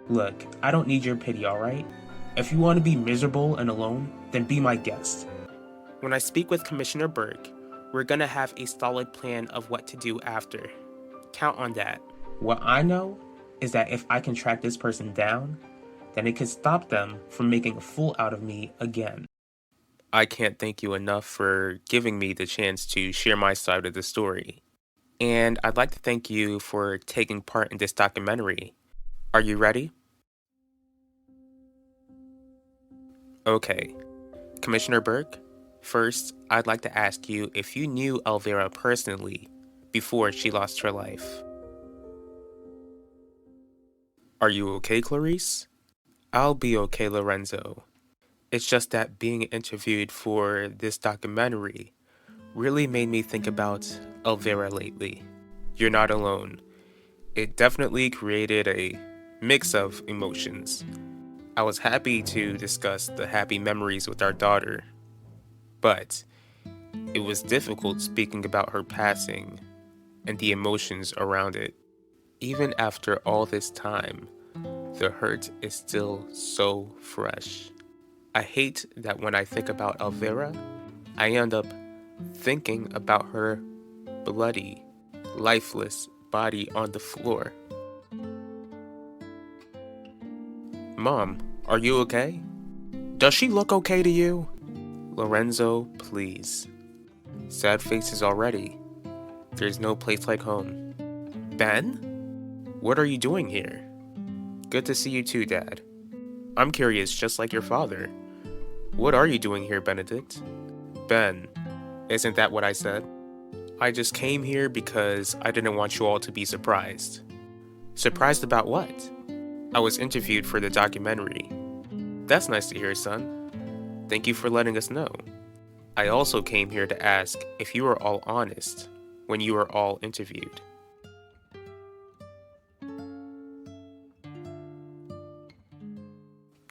Look, I don't need your pity, alright? If you want to be miserable and alone, then be my guest. When I speak with Commissioner Burke, we're gonna have a solid plan of what to do after. Count on that. What I know is that if I can track this person down, then it could stop them from making a fool out of me again. I can't thank you enough for giving me the chance to share my side of the story. And I'd like to thank you for taking part in this documentary. Are you ready? Okay. Commissioner Burke, first, I'd like to ask you if you knew Elvira personally before she lost her life. Are you okay, Clarice? I'll be okay, Lorenzo. It's just that being interviewed for this documentary really made me think about Elvira lately. You're not alone. It definitely created a mix of emotions. I was happy to discuss the happy memories with our daughter, but it was difficult speaking about her passing and the emotions around it. Even after all this time, the hurt is still so fresh. I hate that when I think about Elvira, I end up thinking about her bloody, lifeless body on the floor. Mom, are you okay? Does she look okay to you? Lorenzo, please. Sad faces already. There's no place like home. Ben? What are you doing here? Good to see you too, Dad. I'm curious, just like your father. What are you doing here, Benedict? Ben, isn't that what I said? I just came here because I didn't want you all to be surprised. Surprised about what? I was interviewed for the documentary. That's nice to hear, son. Thank you for letting us know. I also came here to ask if you were all honest when you were all interviewed.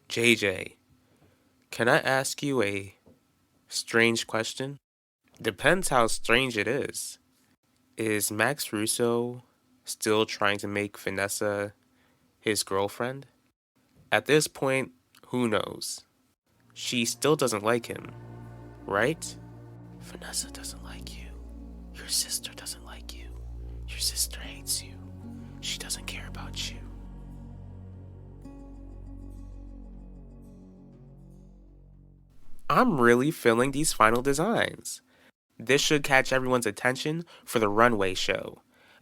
JJ, can I ask you a strange question? Depends how strange it is. Is Max Russo still trying to make Vanessa his girlfriend? At this point, who knows? She still doesn't like him, right? Vanessa doesn't like you. Your sister doesn't like you. Your sister hates you. She doesn't care about you. I'm really feeling these final designs. This should catch everyone's attention for the runway show.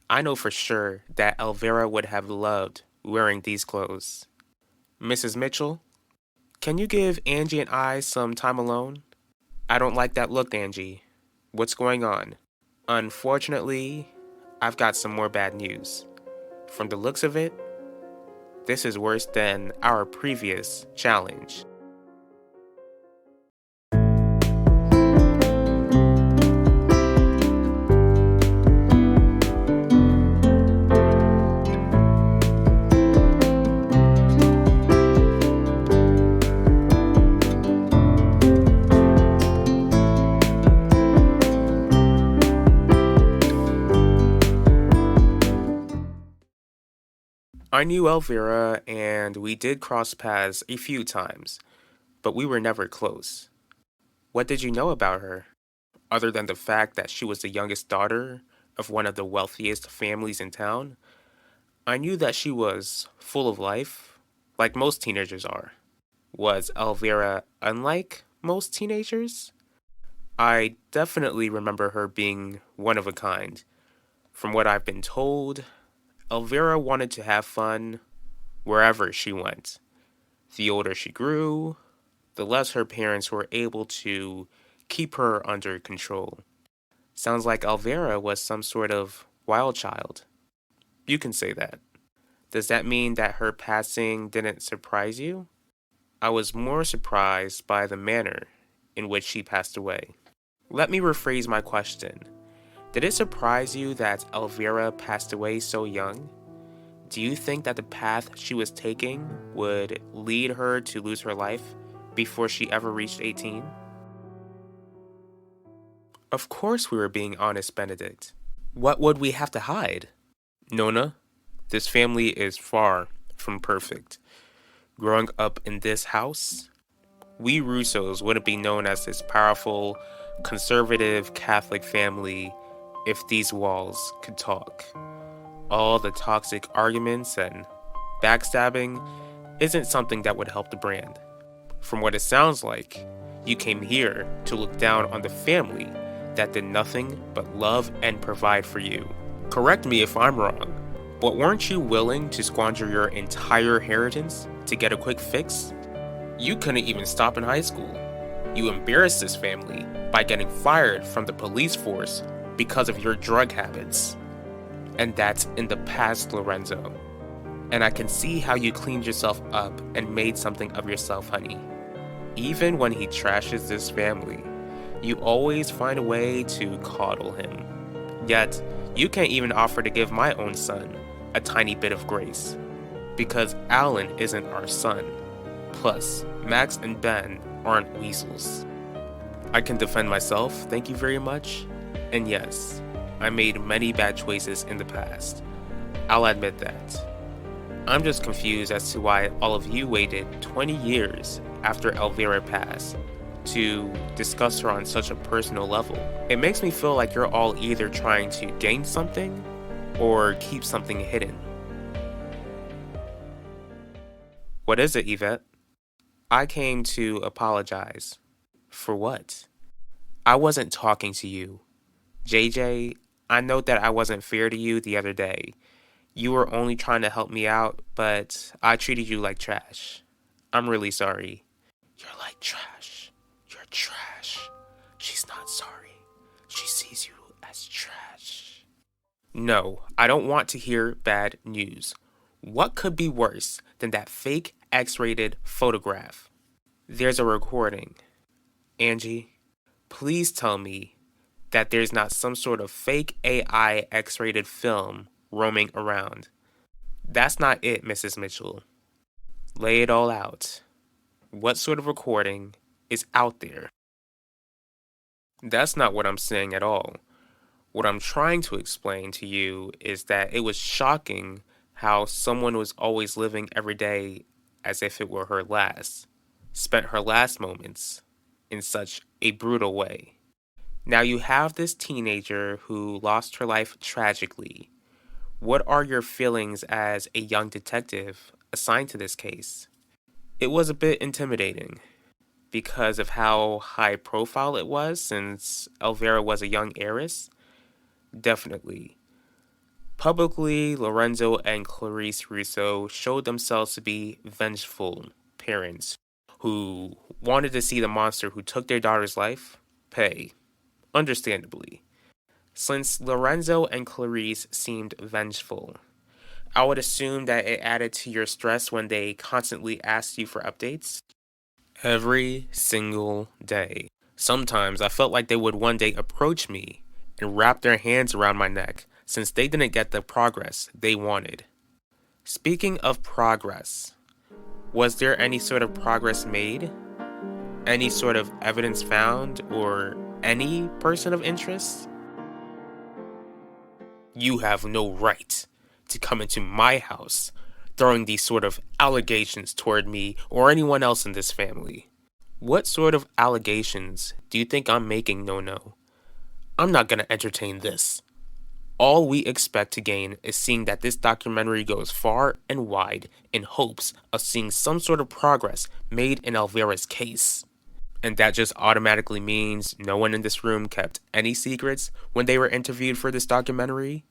I know for sure that Elvira would have loved wearing these clothes. Mrs. Mitchell, can you give Angie and I some time alone? I don't like that look, Angie. What's going on? Unfortunately, I've got some more bad news. From the looks of it, this is worse than our previous challenge. I knew Elvira and we did cross paths a few times, but we were never close. What did you know about her, other than the fact that she was the youngest daughter of one of the wealthiest families in town? I knew that she was full of life, like most teenagers are. Was Elvira unlike most teenagers? I definitely remember her being one of a kind. From what I've been told, Elvira wanted to have fun wherever she went. The older she grew, the less her parents were able to keep her under control. Sounds like Elvira was some sort of wild child. You can say that. Does that mean that her passing didn't surprise you? I was more surprised by the manner in which she passed away. Let me rephrase my question. Did it surprise you that Elvira passed away so young? Do you think that the path she was taking would lead her to lose her life before she ever reached 18? Of course we were being honest, Benedict. What would we have to hide? Nona, this family is far from perfect. Growing up in this house, we Russos wouldn't be known as this powerful, conservative Catholic family if these walls could talk. All the toxic arguments and backstabbing isn't something that would help the brand. From what it sounds like, you came here to look down on the family that did nothing but love and provide for you. Correct me if I'm wrong, but weren't you willing to squander your entire inheritance to get a quick fix? You couldn't even stop in high school. You embarrassed this family by getting fired from the police force because of your drug habits. And that's in the past, Lorenzo. And I can see how you cleaned yourself up and made something of yourself, honey. Even when he trashes this family, you always find a way to coddle him. Yet, you can't even offer to give my own son a tiny bit of grace. Because Alan isn't our son. Plus, Max and Ben aren't weasels. I can defend myself, thank you very much. And yes, I made many bad choices in the past. I'll admit that. I'm just confused as to why all of you waited 20 years after Elvira passed to discuss her on such a personal level. It makes me feel like you're all either trying to gain something or keep something hidden. What is it, Yvette? I came to apologize. For what? I wasn't talking to you. JJ, I know that I wasn't fair to you the other day. You were only trying to help me out, but I treated you like trash. I'm really sorry. You're like trash. You're trash. She's not sorry. She sees you as trash. No, I don't want to hear bad news. What could be worse than that fake X-rated photograph? There's a recording. Angie, please tell me that there's not some sort of fake AI X-rated film roaming around. That's not it, Mrs. Mitchell. Lay it all out. What sort of recording is out there? That's not what I'm saying at all. What I'm trying to explain to you is that it was shocking how someone was always living every day as if it were her last, spent her last moments in such a brutal way. Now you have this teenager who lost her life tragically. What are your feelings as a young detective assigned to this case? It was a bit intimidating because of how high profile it was since Elvira was a young heiress. Definitely. Publicly, Lorenzo and Clarice Russo showed themselves to be vengeful parents who wanted to see the monster who took their daughter's life pay, understandably. Since Lorenzo and Clarice seemed vengeful, I would assume that it added to your stress when they constantly asked you for updates. Every single day. Sometimes I felt like they would one day approach me and wrap their hands around my neck since they didn't get the progress they wanted. Speaking of progress, was there any sort of progress made? Any sort of evidence found or any person of interest? You have no right to come into my house throwing these sort of allegations toward me or anyone else in this family. What sort of allegations do you think I'm making, No? I'm not gonna entertain this. All we expect to gain is seeing that this documentary goes far and wide in hopes of seeing some sort of progress made in Elvira's case. And that just automatically means no one in this room kept any secrets when they were interviewed for this documentary?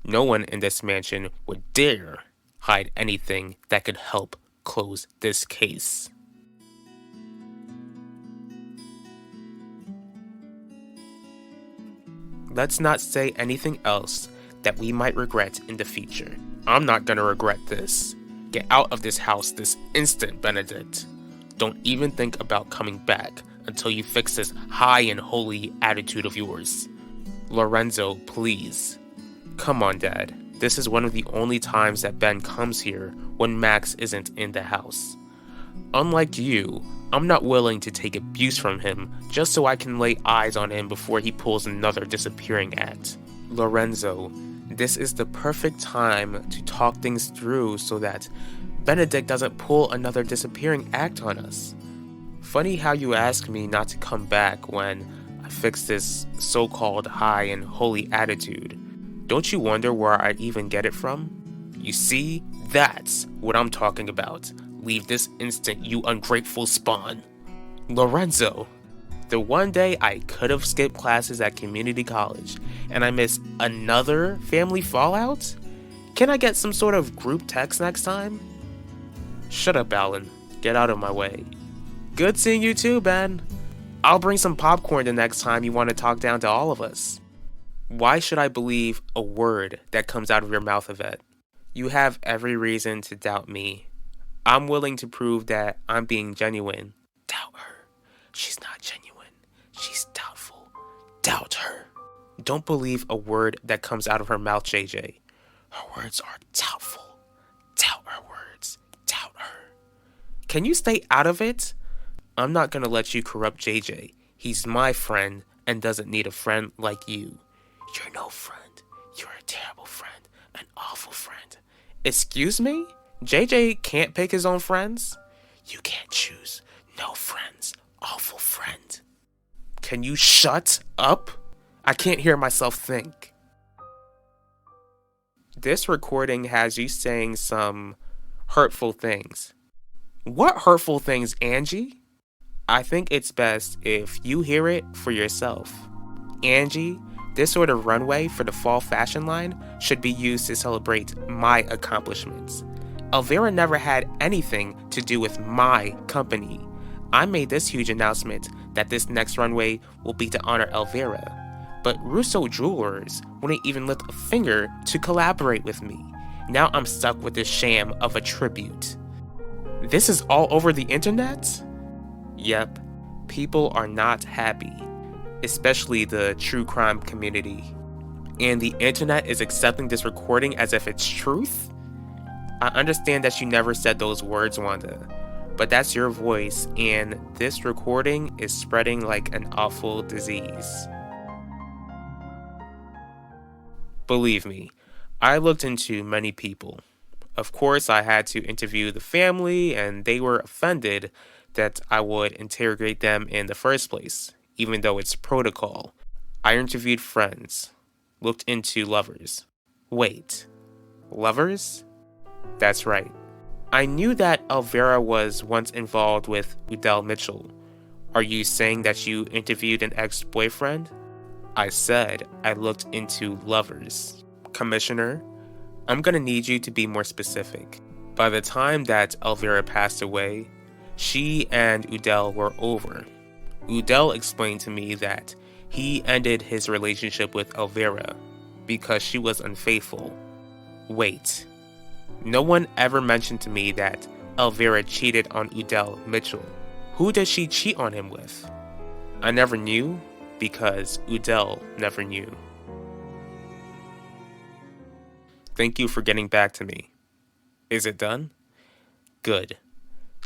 No one in this mansion would dare hide anything that could help close this case. Let's not say anything else that we might regret in the future. I'm not gonna regret this. Get out of this house this instant, Benedict. Don't even think about coming back until you fix this high and holy attitude of yours. Lorenzo, please. Come on, Dad. This is one of the only times that Ben comes here when Max isn't in the house. Unlike you, I'm not willing to take abuse from him just so I can lay eyes on him before he pulls another disappearing act. Lorenzo, This is the perfect time to talk things through so that Benedict doesn't pull another disappearing act on us. Funny how you ask me not to come back when I fix this so-called high and holy attitude. Don't you wonder where I'd even get it from? You see, that's what I'm talking about. Leave this instant, you ungrateful spawn. Lorenzo, the one day I could have skipped classes at community college and I missed another family fallout? Can I get some sort of group text next time? Shut up, Alan. Get out of my way. Good seeing you too, Ben. I'll bring some popcorn the next time you want to talk down to all of us. Why should I believe a word that comes out of your mouth, Yvette? You have every reason to doubt me. I'm willing to prove that I'm being genuine. Doubt her. She's not genuine. She's doubtful. Doubt her. Don't believe a word that comes out of her mouth, JJ. Her words are doubtful. Doubt her words. Doubt her. Can you stay out of it? I'm not gonna let you corrupt JJ. He's my friend and doesn't need a friend like you. You're no friend. You're a terrible friend. An awful friend. Excuse me? JJ can't pick his own friends? You can't choose. No friends. Awful friend. Can you shut up? I can't hear myself think. This recording has you saying some hurtful things. What hurtful things, Angie? I think it's best if you hear it for yourself. Angie, this sort of runway for the fall fashion line should be used to celebrate my accomplishments. Elvira never had anything to do with my company. I made this huge announcement that this next runway will be to honor Elvira, but Russo Jewelers wouldn't even lift a finger to collaborate with me. Now I'm stuck with this sham of a tribute. This is all over the internet? Yep, people are not happy, especially the true crime community. And the internet is accepting this recording as if it's truth? I understand that you never said those words, Wanda, but that's your voice, and this recording is spreading like an awful disease. Believe me, I looked into many people. Of course, I had to interview the family, and they were offended that I would interrogate them in the first place, even though it's protocol. I interviewed friends, looked into lovers. Wait, lovers? That's right. I knew that Elvira was once involved with Udell Mitchell. Are you saying that you interviewed an ex-boyfriend? I said I looked into lovers. Commissioner, I'm gonna need you to be more specific. By the time that Elvira passed away, she and Udell were over. Udell explained to me that he ended his relationship with Elvira because she was unfaithful. Wait, no one ever mentioned to me that Elvira cheated on Udell Mitchell. Who did she cheat on him with? I never knew because Udell never knew. Thank you for getting back to me. Is it done? Good.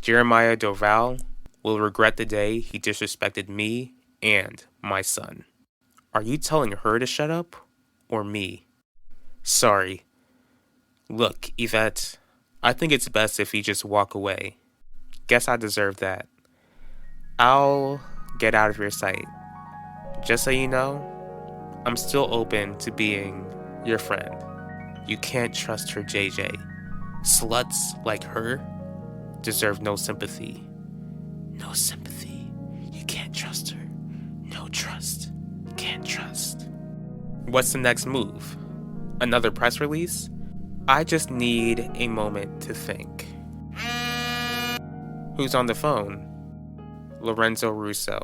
Jeremiah Dorval will regret the day he disrespected me and my son. Are you telling her to shut up or me? Sorry. Look, Yvette, I think it's best if you just walk away. Guess I deserve that. I'll get out of your sight. Just so you know, I'm still open to being your friend. You can't trust her, JJ. Sluts like her deserve no sympathy. No sympathy. You can't trust her. No trust. Can't trust. What's the next move? Another press release? I just need a moment to think. Who's on the phone? Lorenzo Russo.